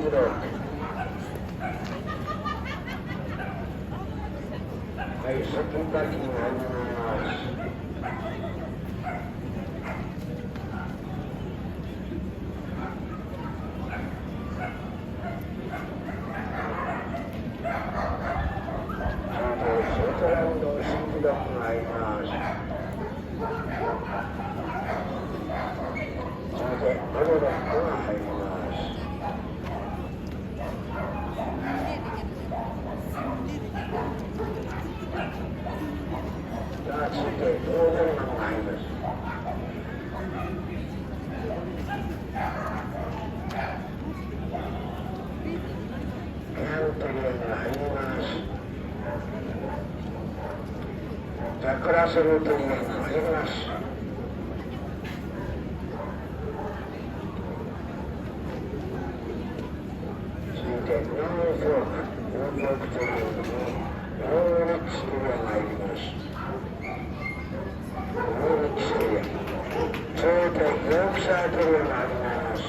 ブロック。はい、先にバッキング入ります。ショートラウンド、新ブロックが入ります。それで、バドロックが入ります。さあ、続いて、ロードルマンが入ります。エアロトリアが入ります。ジャック・ラッセルトリアが入ります。続いて、ノーフォークトリアにローレックストリアが入ります。ローレックストリア。続いて、ヨークシャートリアが入ります。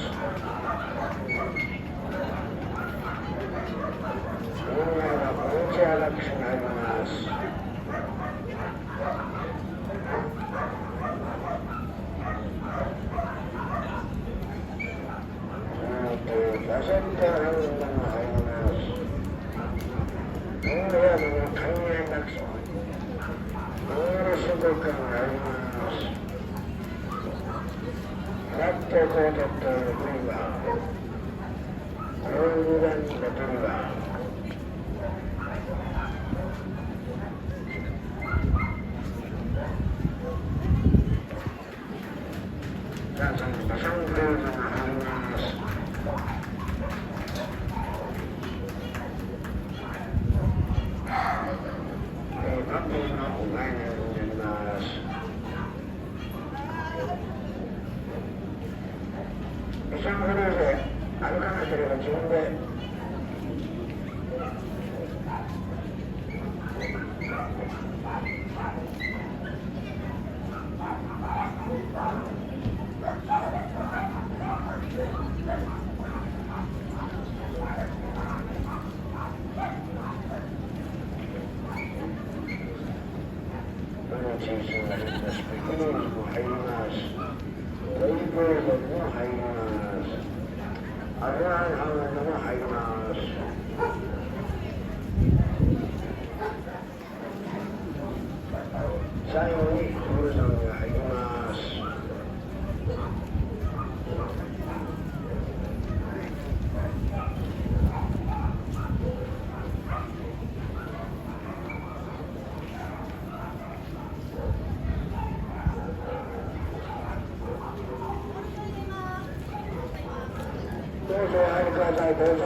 オーナーがオーチャーラックスが入ります。ラセンターラウンドが入ります。オーレアムの海外ラックス。オールスドカが入ります。ラットコーテッドのブリバー。ロールランドのブリバー。さあ、そのバサンクルーズが入ります。バッテリーの前になります。バサンクルーズで歩かなければ自分でチーズが入ります。ピクノーズも入ります。ロイボードも入ります。アルアンハウンドも入ります。最後にウルソンが入ります。どうぞお入りください、どうぞ。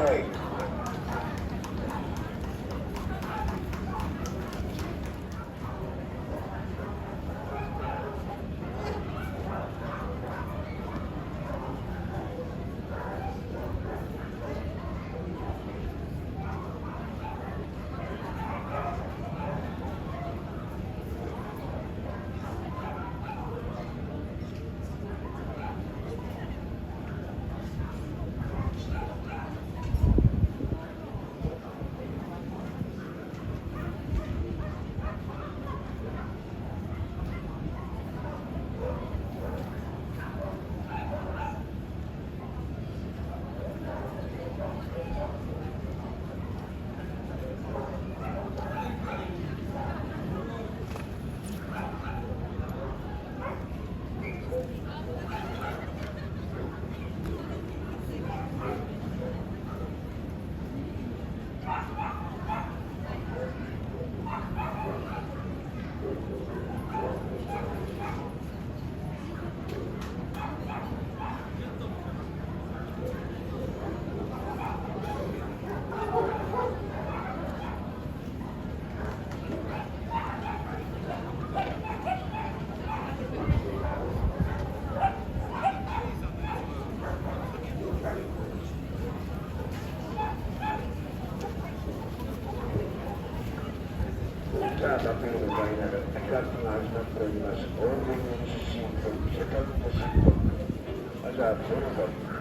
さあ、バッテリーのファイナル、企画が始まっております。オールデンシート、セカンドシート、まずはプロボック。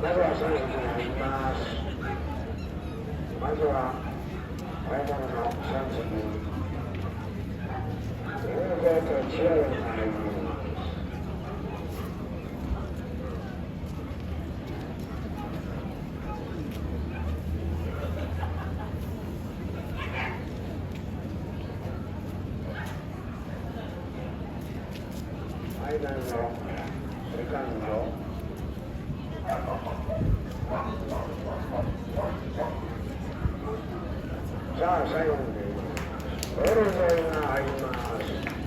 まずは選手に入ります。まずは大物の3席大勢と千代が入ります。間のセカンドさあ最後にボルゾイが入ります。